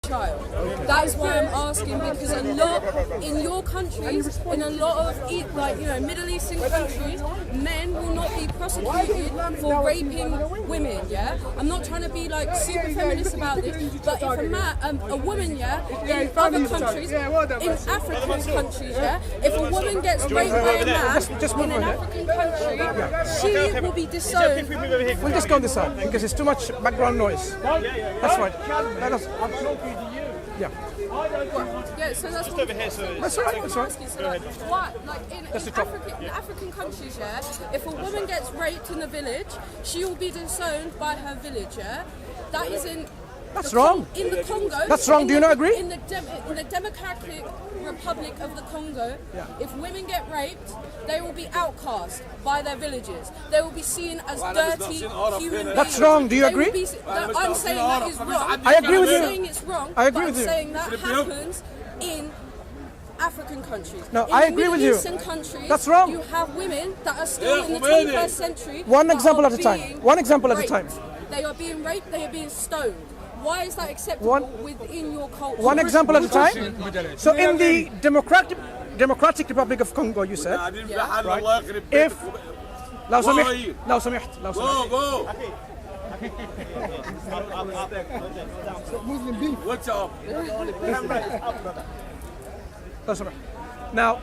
child. That is why I'm asking, because a lot in your countries, in a lot of Middle Eastern countries, men will not be prosecuted for raping women. Yeah, I'm not trying to be like super feminist about this, but if a woman, yeah, in other countries, in African countries, yeah, if a woman gets raped by a man in an African country, she will be disowned. We'll just go on this side because it's too much background noise. That's right. I'm talking to you. Yeah. Yeah, so that's what over here. So that's right. That's right. So like, what? Like in African countries, yeah, if a woman gets raped in the village, she will be disowned by her village. Yeah, that isn't. That's wrong. In the Congo. That's wrong. Do you not agree? In the Democratic Republic of the Congo, if women get raped, they will be outcast by their villages. They will be seen as dirty human beings. That's wrong. Do you agree? I'm saying that is wrong. I agree with you. I'm saying it's wrong. I agree with you. I'm saying that happens in African countries. No, I agree with you. Countries, that's wrong. You have women that are still in the 21st century. One example at a time. One example at a time. They are being raped. They are being stoned. Why is that acceptable within your culture? One example at a time. So in the Democratic Republic of Congo, you said, right? If لو سمحت What's up? Now,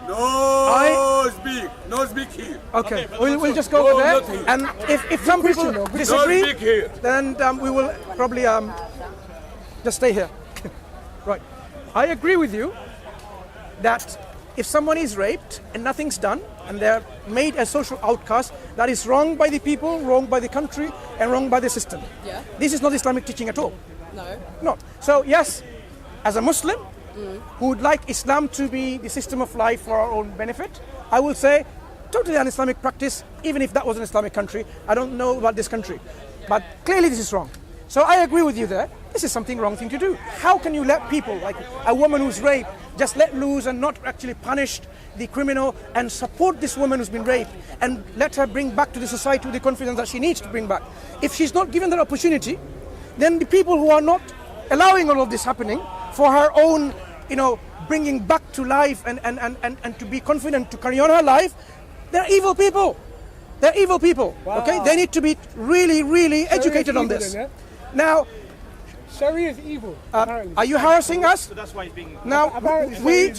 no speak here. Okay, we'll just go over there. And if some people disagree, then we will probably just stay here. Right. I agree with you that if someone is raped and nothing's done and they're made a social outcast, that is wrong by the people, wrong by the country, and wrong by the system. Yeah. This is not Islamic teaching at all. No. No. So yes, as a Muslim who would like Islam to be the system of life for our own benefit, I will say totally un-Islamic practice, even if that was an Islamic country. I don't know about this country, but clearly this is wrong. So I agree with you there. This is something wrong thing to do. How can you let people, like a woman who's raped, just let loose and not actually punish the criminal and support this woman who's been raped and let her bring back to the society the confidence that she needs to bring back? If she's not given that opportunity, then the people who are not allowing all of this happening for her own, bringing back to life and to be confident to carry on her life, they're evil people. They're evil people. Wow. Okay, they need to be really, really educated on this. Then, yeah? Now, Sharia is evil. Are you harassing us? So that's why he's being. Now, we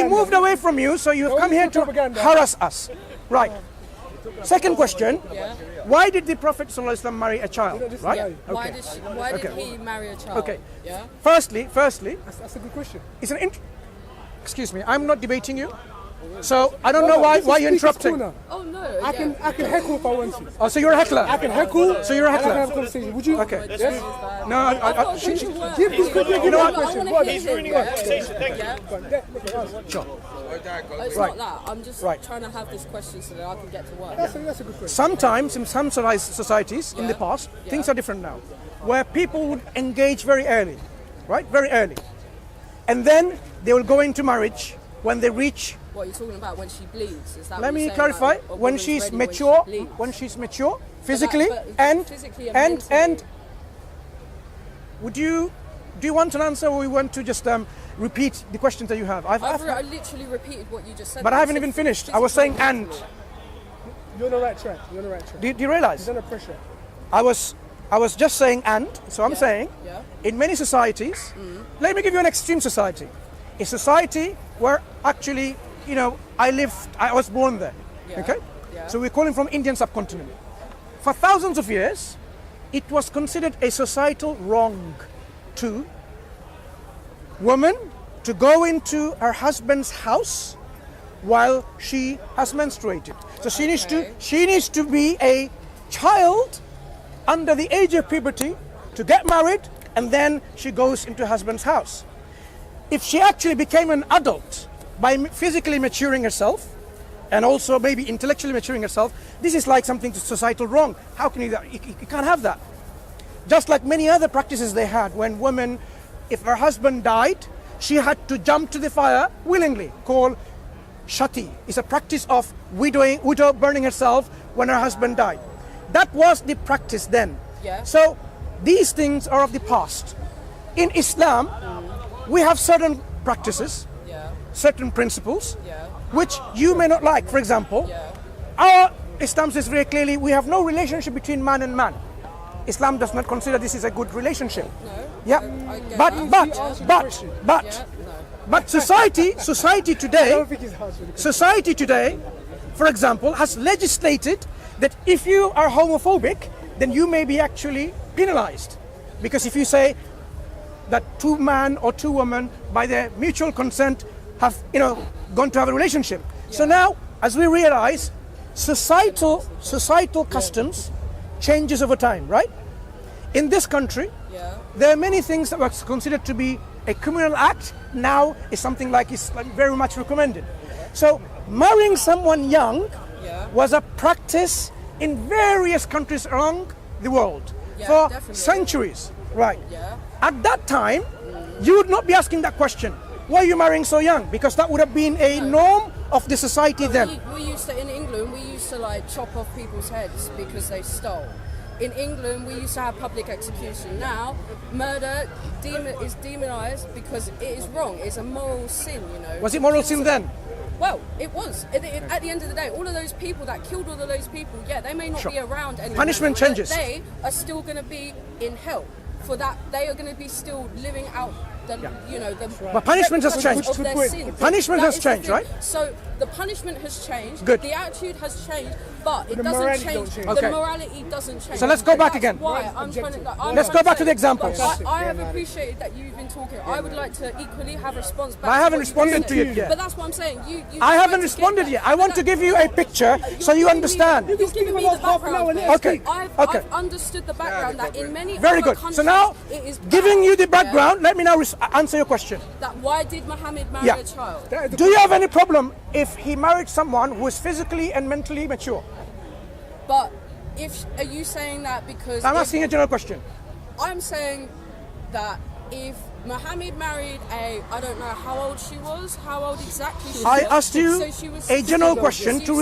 moved away from you, so you've come here to harass us. Right. Second question. Yeah. Why did the Prophet ﷺ marry a child? Right? Yeah. Why did he marry a child? Okay. Yeah. Firstly, that's a good question. It's excuse me, I'm not debating you. So I don't know why you're interrupting. Oh no! I can heckle if I want to. Oh, so you're a heckler. I can heckle. So you're a heckler. I can have a conversation. Would you? Okay. Yes? No, give this quickly. You know what? He's ruining our conversation. Thank you. Sure. It's not that. I'm just trying to have this question so that I can get to work. That's a good question. Sometimes in some civilized societies in the past, things are different now, where people would engage very early, right? Very early, and then they will go into marriage when they reach. What are you talking about? When she bleeds? Is that Let me clarify. When she's mature, physically, and do you want an answer, or we want to just repeat the questions that you have? I literally repeated what you just said. But I haven't even finished. I was saying and. You're on the right track. Do you realize? He's under pressure. I was just saying and. So I'm saying, in many societies, let me give you an extreme society, a society where actually. I was born there, okay? Yeah. So we're calling from Indian subcontinent. For thousands of years, it was considered a societal wrong to woman to go into her husband's house while she has menstruated. So she needs to be a child under the age of puberty to get married, and then she goes into her husband's house. If she actually became an adult, by physically maturing herself and also maybe intellectually maturing herself, this is like something societal wrong. How can you do that? You can't have that. Just like many other practices they had when women, if her husband died, she had to jump to the fire willingly, called shati. It's a practice of widow burning herself when her husband died. That was the practice then. Yeah. So these things are of the past. In Islam, we have certain practices, certain principles, which you may not like. For example, our Islam says very clearly we have no relationship between man and man. Islam does not consider this is a good relationship. No. Yeah, but society today, for example, has legislated that if you are homophobic, then you may be actually penalized. Because if you say that two men or two women, by their mutual consent, have gone to have a relationship. So now, as we realize, societal customs changes over time, right? In this country, there are many things that were considered to be a criminal act. Now is something like is very much recommended. So marrying someone young was a practice in various countries around the world for centuries, right? At that time, you would not be asking that question. Why are you marrying so young? Because that would have been a norm of the society then. We used to, in England, we used to like chop off people's heads because they stole. In England, we used to have public execution. Now, murder is demonized because it is wrong. It's a moral sin, Was it moral sin then? Well, it was. At the end of the day, all of those people that killed all of those people, they may not be around anymore. Punishment changes. But they are still going to be in hell. For that, they are going to be still living out the But punishment has changed. Of their sins. Punishment has changed, right? So the punishment has changed. Good. The attitude has changed, but it doesn't change. The morality doesn't change. So let's go back again. Why I'm trying to. Let's go back to the examples. I have appreciated that you've been talking. I would like to equally have response back. I haven't responded to you yet. But that's what I'm saying. I haven't responded yet. I want to give you a picture so you understand. You've given me the background. Okay. I've understood the background that in many very other good. countries, So now, it is giving you the background, let me now answer your question. That why did Muhammad marry a child? Do you have any problem if he married someone who is physically and mentally mature? But are you saying that because I'm asking a general question. I'm saying that if Muhammad married I don't know how old she was, how old exactly she was. I asked you So she was a general question to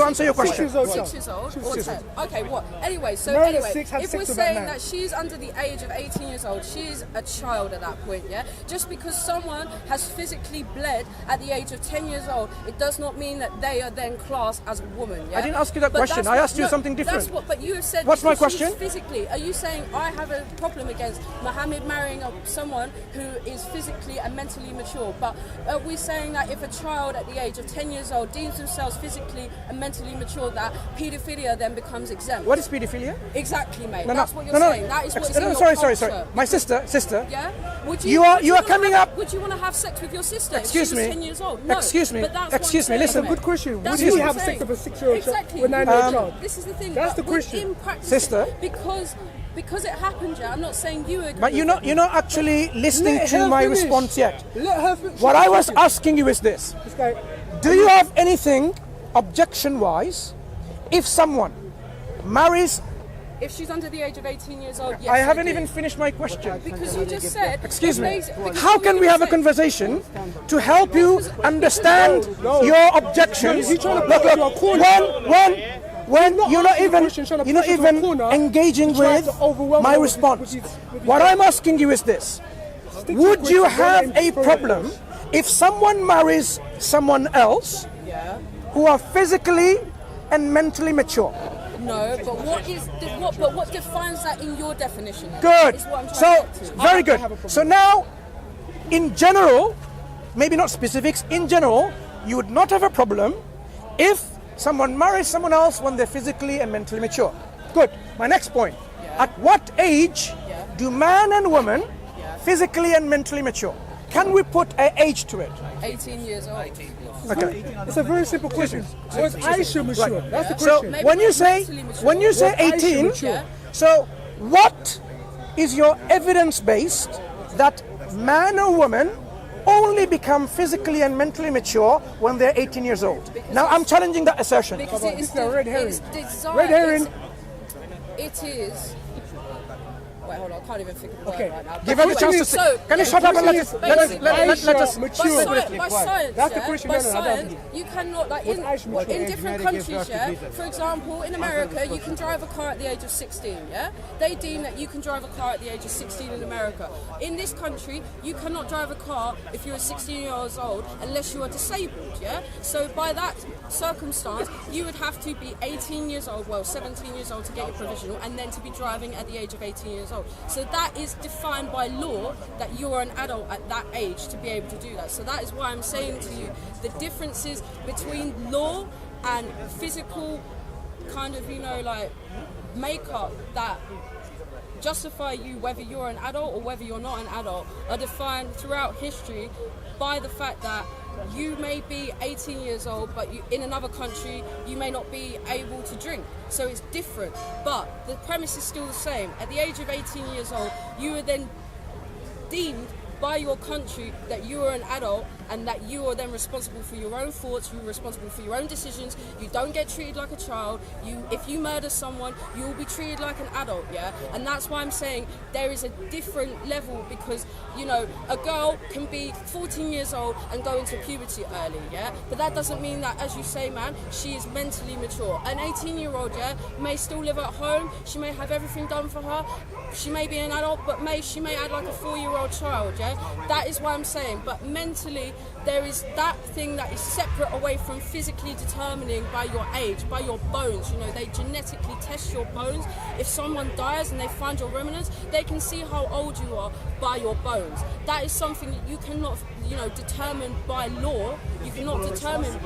answer your 6 question. years old. 6 years old or 10? Okay, what? Anyway, so Married at 6, had if sex we're with that saying man. that she's under the age of 18 years old, she is a child at that point, yeah? Just because someone has physically bled at the age of 10 years old, it does not mean that they are then classed as a woman, yeah? I didn't ask you that But question. that's I what- asked you something different. But you have said What's my because she's question? physically. Are you saying I have a problem against Muhammad marrying someone who is physically and mentally mature? But are we saying that if a child at the age of 10 years old deems themselves physically and mentally mature, that paedophilia then becomes exempt? What is pedophilia? Exactly, mate. That's what you're saying. That is what's in your Sorry. culture. My sister. Yeah? Would You are wanna coming have- up- Would you want to have sex with your sister Excuse if she was me. 10 years old? No. Excuse me. But that's what Excuse I'm me, saying, listen. mate. Good question. That's Would what you I'm have sex saying. with a 6-year-old Exactly. with a 9-year-old child? This is the thing. That's but the question. In practice, Sister. because it happened, yeah. I'm not saying you agree. But you're not actually listening Let to her my finish. response yet. Let her finish. What I was asking you is this. This guy, Do you have anything objection-wise if someone marries... If she's under the age of 18 years old, yes. I haven't do. even finished my question. Because you just said. Excuse me. because How what can you we have a said- conversation to help you understand your objections? He's trying to Look, put you in a corner. when you're not even question, trying to push you to a corner, engaging trying with to overwhelm my her response. with his What I'm asking you is this. Stick to Would the you question, have don't a aim for problem if someone marries someone else who are physically and mentally mature? No, but what defines that in your definition? then? Good. Is what I'm trying So, to get to. very good. So now, in general, maybe not specifics, in general, you would not have a problem if someone marries someone else when they're physically and mentally mature. Good. My next point. At what age do man and woman physically and mentally mature? Can we put an age to it? 18 years old. Okay. It's a very simple question. Was Aisha mature? That's the So question. Maybe when you not say mentally mature. Was Aisha 18, mature? so what is your evidence based that man or woman only become physically and mentally mature when they're 18 years old? Now I'm challenging that assertion. Because This is a red herring. it's desire. Red herring. It is Wait, hold on, I can't even think of the Okay. word right now. Give her the chance to say. Can you shut up and let us mature. By science, That's the yeah, question. by No, no, I don't science, you cannot, like, What's Aisha mature? in different countries, yeah, for example, in America, you can drive a car at the age of 16, yeah? They deem that you can drive a car at the age of 16 in America. In this country, you cannot drive a car if you're 16 years old unless you are disabled, yeah? So by that circumstance, you would have to be 18 years old, well, 17 years old to get your provisional, and then to be driving at the age of 18 years old. So that is defined by law that you are an adult at that age to be able to do that. So that is why I'm saying to you the differences between law and physical kind of, you know, like makeup that justify you whether you're an adult or whether you're not an adult are defined throughout history by the fact that you may be 18 years old, but in another country you may not be able to drink. So it's different, but the premise is still the same. At the age of 18 years old, you are then deemed by your country that you are an adult and that you are then responsible for your own thoughts, you're responsible for your own decisions, you don't get treated like a child, if you murder someone, you will be treated like an adult, yeah? And that's why I'm saying there is a different level because, you know, a girl can be 14 years old and go into puberty early, yeah? But that doesn't mean that, as you say, man, she is mentally mature. An 18-year-old, yeah, may still live at home, she may have everything done for her, she may be an adult, but she may add like a 4-year-old child, yeah? That is what I'm saying. But mentally, there is that thing that is separate away from physically determining by your age, by your bones. You know, they genetically test your bones. If someone dies and they find your remnants, they can see how old you are by your bones. That is something that you cannot, you know, determine by law. You cannot determine.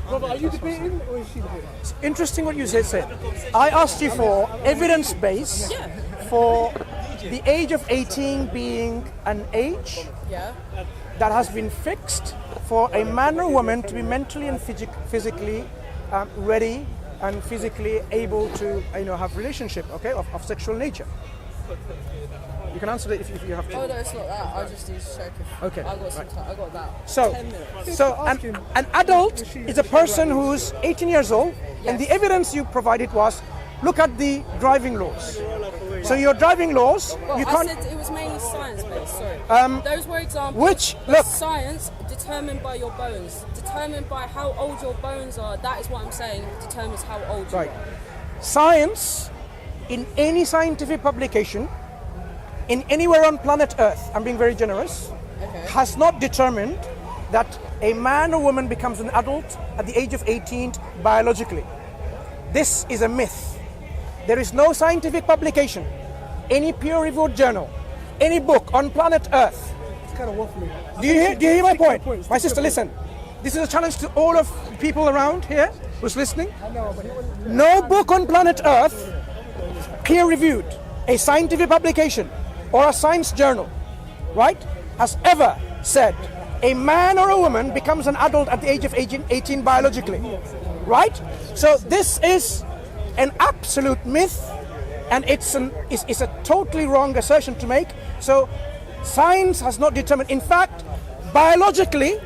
Brother, are you debating or is she debating? It's interesting what you said. I asked you for evidence base for the age of 18 being an age that has been fixed for a man or woman to be mentally and physically ready and physically able to, you know, have relationship, okay, of sexual nature. You can answer that if you have to. Oh no, it's not that. I just need to check if Okay, I got some time. I got that. 10 minutes. So an adult is a person who's 18 years old, and the evidence you provided was, look at the driving laws. So your driving laws, well, you can't. I said it was mainly science-based. Sorry. Those were examples. Which look. Science determined by your bones, determined by how old your bones are. That is what I'm saying. Determines how old you are. Science, in any scientific publication, in anywhere on planet Earth, I'm being very generous, has not determined that a man or woman becomes an adult at the age of 18 biologically. This is a myth. There is no scientific publication, any peer-reviewed journal, any book on planet Earth. It's kind of waffling. Do you hear my point? My sister, listen. This is a challenge to all of people around here who's listening. I know, but No book on planet Earth, peer-reviewed, a scientific publication or a science journal, right, has ever said a man or a woman becomes an adult at the age of 18 biologically, right? So this is an absolute myth, and it's a totally wrong assertion to make. So science has not determined. In fact, biologically,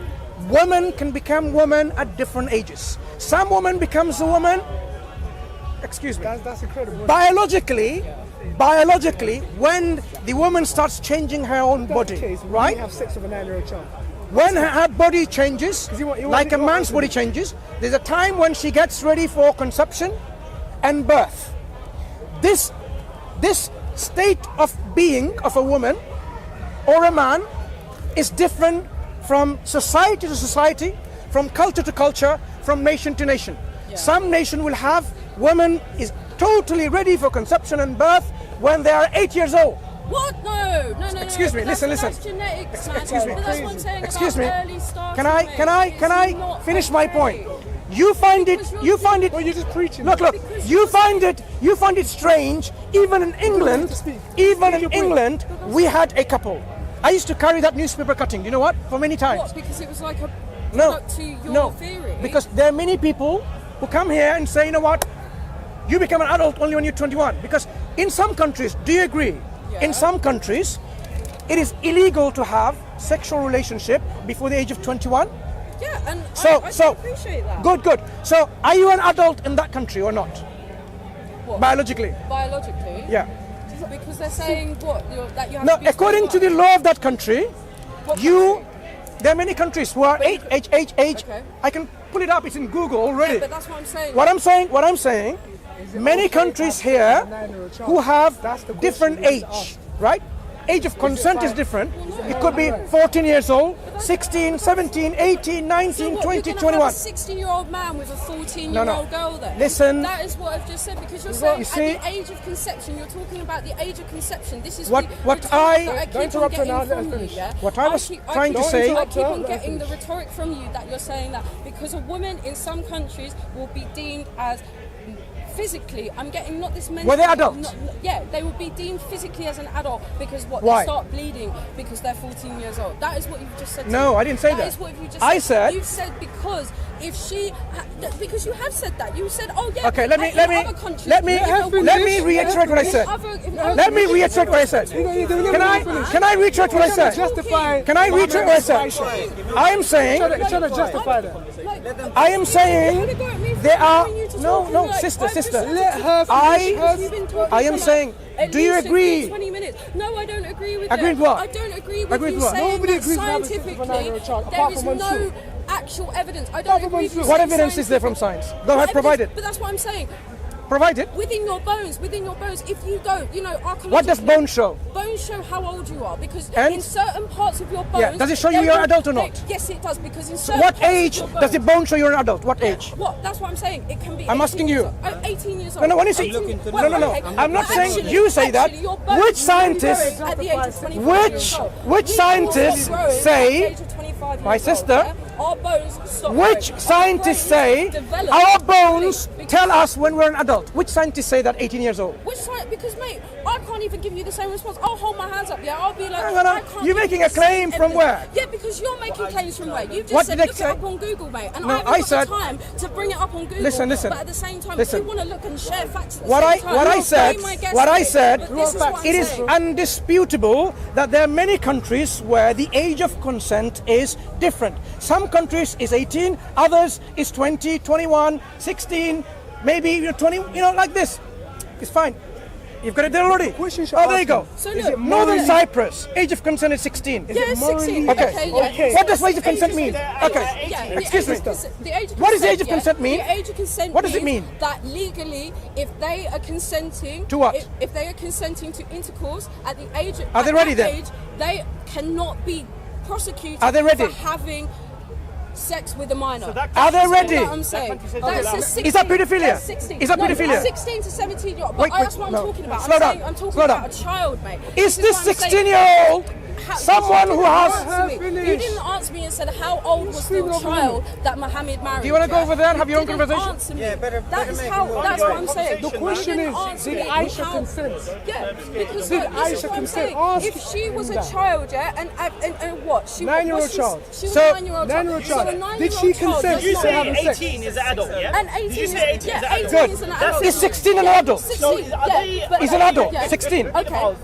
women can become women at different ages. Some woman becomes a woman. Excuse me. that's incredible. Biologically, when the woman starts changing her own body, right? You have sex with a 9-year-old child. When her body changes, like a man's body changes, there's a time when she gets ready for conception and birth. This state of being of a woman or a man is different from society to society, from culture to culture, from nation to nation. Some nation will have women is totally ready for conception and birth when they are 8 years old. What? No. Excuse me. Listen. That's genetics, man. Excuse me. But that's what I'm saying Excuse me. about early starting Can I age. finish my point? You find it. Well, you're just preaching. Look. You find it strange. Even in England, we had a couple. I used to carry that newspaper cutting. Do you know what? For many times. What? Because it was like a No. to your theory. Because there are many people who come here and say, you know what? You become an adult only when you're 21. Because in some countries, do you agree? In some countries, it is illegal to have sexual relationship before the age of 21. Yeah, and So I appreciate that. Good. So are you an adult in that country or not? What? Biologically? Biologically? Yeah. Because they're saying what? That you have No, to be according to the 21. law of that country, What you, country? there are many countries who are age. Okay. I can pull it up. It's in Google already. Yeah, but that's what I'm saying. What I'm saying, many countries here who have different age, right? Age of consent is different. It could be 14 years old, 16, 17, 18, 19, 20, 21. A 16-year-old man with a 14-year-old girl there. Listen. That is what I've just said, because you're saying You see- at the age of conception, you're talking about the age of conception. This is What the I- rhetoric that I Don't keep on interrupt her getting now, let her from you, finish. yeah? What I was trying to keep- say- I keep on Let her getting the rhetoric from you that you're saying that because a woman in some countries will be deemed as physically, I'm getting not this mental. Were they adults? Yeah, they will be deemed physically as an adult because what? Why? They start bleeding because they're 14 years old. That is what you've just said. to No, me. I didn't say that. That is what you just I said. said- You said because if she, because you have said that. You said, oh yeah. Okay, let me in other countries, let me reiterate what I said. Let me reiterate what I said. Can I reiterate what I said? Can I reiterate what I said? I am saying, Trying to justify that. I am saying there are no, sister. Let her I am saying, do you agree? 20 minutes. No, I don't agree with Agree that. with what? I don't agree with Agree you with what? saying Nobody that agrees with having sex with a scientifically 9-year-old child, there apart is from no MANSUR. actual evidence. I don't agree with you What saying evidence is there from scientifically. science? Go ahead, provide it. But that's what I'm saying. Provide it. Within your bones, if you go, What does bone show? Bones show how old you are, because And? in certain parts of your bones... Yeah, does it show you they you're an will- adult or they- not? Yes, it does, because in certain What parts of age your does the bones- bone show you're an adult? What age? What? That's what I'm saying. It can be. I'm 18 asking years you. old. 18 years old. No, when you say 18 no. okay. I'm not But saying actually- you say that. actually, your bones Which will be scientists? growing at the age of 25 years old. Which We scientists also grow at say- the age of 25 years My old, sister, yeah? Our bones stop Which growing. scientists Our say brains develop our bones because- tell us when we're an adult? Which scientists say that 18 years old? Which side? Because mate, I can't even give you the same response. I'll hold my hands up, yeah. I'll be like, Hang on, I can't you're give making you a the same claim from evidence. where? Yeah, because you're making claims from where? You've just What said did they look say? it up on Google, mate. And No, I haven't I got said- the time to bring it up on Google. Listen. But at the same time, Listen. if you want to look and share facts at the What same I time, what I you'll said blame my guest, what I mate. said But this is what I'm it is saying. undisputable that there are many countries where the age of consent is different. Some countries is 18, others is 20, 21, 16, maybe 20, like this. It's fine. You've got it there already. question should Oh, there ask you go. you, So is look, it Northern morally- Cyprus, age of consent is 16. Yeah, it's 16. Okay. Yeah. What does age of consent mean? Yeah, Okay. the Excuse me. age of consent- the age of What does the age of consent, consent mean? The age of consent What does it means mean? that legally, if they are consenting To what? If they are consenting to intercourse at the age, Are they at ready that then? age, they cannot be prosecuted Are they ready? for having sex with a minor. So that Are they That's ready? what I'm saying. That's a 16. Is that pedophilia? That's 16. Is that No, pedophilia? 16 to 17 year old. Wait, But that's what I'm no. talking about. Slow down. I'm talking Slow about down. a child, mate. Is this what I'm saying. 16-year-old How- someone you who didn't has... answer me. You didn't answer me and said how old was the child that Muhammad married. Do you wanna go over there and have your own didn't conversation? Answer me. Yeah, better That is make how. it more That's what I'm saying. The question You didn't is, answer did me Aisha how- consent? Yeah, because Did look, this is Aisha what I'm consent? saying. Ask If she was a that. child, yeah, and what? She 9-year-old was child. She was So, a 9-year-old child. 9-year-old So a child. 9-year-old Did she child consent does You to not- say having sex? 18 is an adult, yeah? And 18, Did you say 18 is an yeah, adult? 18 is an adult. Is 16 an adult? 16, are yeah, they- but- Is an adult? yeah. 16. Okay,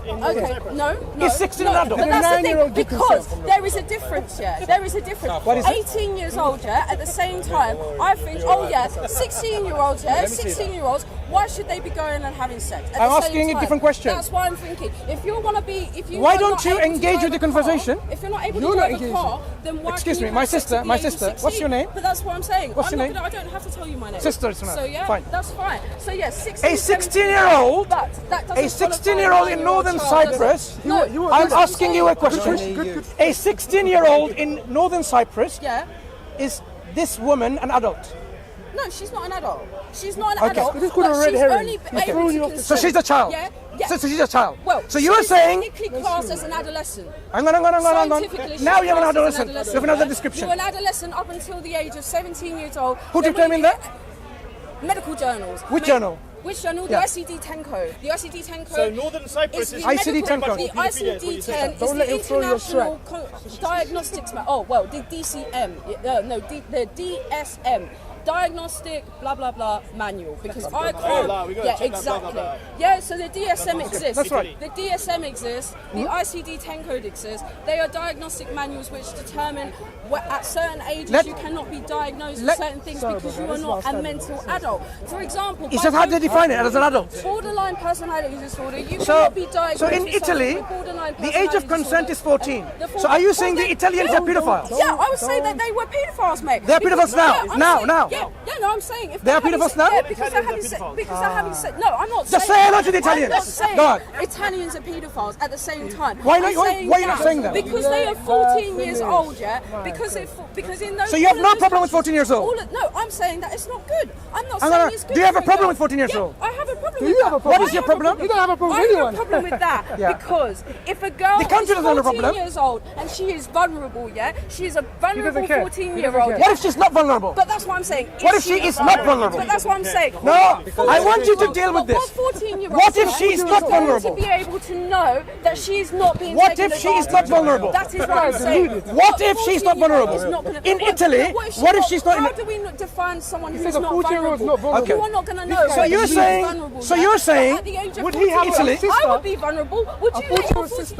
no. Is 16 an adult? But Did a that's the thing, 9-year-old get because consent? there is a difference, yeah. There is a difference. What is it? 18 years old, yeah, at the same time, I think, oh yeah, 16-year-olds, yeah, 16-year-olds, why should they be going and having sex? At I'm the asking same a time? different question. That's why I'm thinking. If you want to be, if you Why are don't not you able to engage drive with the a car- conversation? If you're not able You're to not drive a engaging. car, then why Excuse can me, you my have sex sister, at the my age of sister, 16? what's your name? But that's what I'm saying. What's I'm your not name? Gonna, I don't have to tell you my name. Sister, it's So yeah, fine. that's fine. So yeah, 16. A 16-year-old, But that doesn't a 16-year-old in qualify a Northern 9-year-old child, Cyprus. does it? No, you- I'm that's what asking you a saying. question. A 16-year-old in Northern Cyprus, Yeah. is this woman an adult? No, she's not an adult. She's not an Okay. adult. This could have but red she's herring. only He's able throwing to you off the So consent. she's a child. Yeah. Yeah. So she's a child. Well, so you're she's saying... technically classed as an adolescent. Hang on. Scientifically, she's Now you have an classed as adolescent. You have another yeah? description. You're an adolescent up until the age of 17 years old. Who Then determined when that? Medical journals. Which journal? Which journal? Yeah. The ICD-10 code. The ICD-10 code. So Northern Cyprus is is the ICD-10 medical- code. The ICD-10 is Don't let the him throw your international diagnostics. Oh well, the DCM. No, the DSM. diagnostic blah blah blah manual because I blah, can't. blah. We gotta Yeah, check that blah, exactly. blah, blah. Yeah, so the DSM exists. That's right. The DSM exists. The ICD-10 code exists. They are diagnostic manuals which determine at certain ages you cannot be diagnosed with certain things because you are not a mental adult. For example, It's just how they define it as an adult. borderline personality disorder. You So, cannot be diagnosed. so in with someone Italy, with borderline the age of personality consent disorder. is 14. So are you saying the Italians are pedophiles? Yeah, I would say that they were pedophiles, mate. They're pedophiles now. Yeah, I'm Now, saying- now. Yeah, no, I'm saying if They are having pedophiles se- now? Yeah, because they're having sex. Because they're having sex. No, I'm not. Just saying say hello to the Italians. I'm not saying Go on. Italians are pedophiles at the same time. Why not- I'm why- saying why are you not saying that? Because they are 14 years old, yeah. Because in those. So you have all no of those problem with countries- 14 years old? No, I'm saying that it's not good. I'm not Hang saying on, it's good. do you have a for problem girl. with 14 years Yeah, old? I have a problem Do with you that. have a problem? What is your problem? You don't have a problem I with have anyone. a problem with that Yeah. because if a girl The country is doesn't have a 14 problem. years old and she is vulnerable, yeah, she is a vulnerable care. 14-year-old. What if she's not vulnerable? But that's what I'm saying. What if she is not vulnerable? But that's what I'm saying. No, I want you to deal with this. 14-year-old. What if she is not vulnerable? To be able to know that she is not being What taken if she is not advantage of. vulnerable? That is what I'm saying. What if she's not 14-year-old vulnerable? is not gonna- In Italy, what if she's not in How a- do we not define someone who said is a not 14-year-old's not vulnerable? vulnerable. You are not going to know. So you're whether she is saying- vulnerable, so yeah? you're saying- At the age of Would he have a 14, sister? I would be vulnerable. Would you let your 14?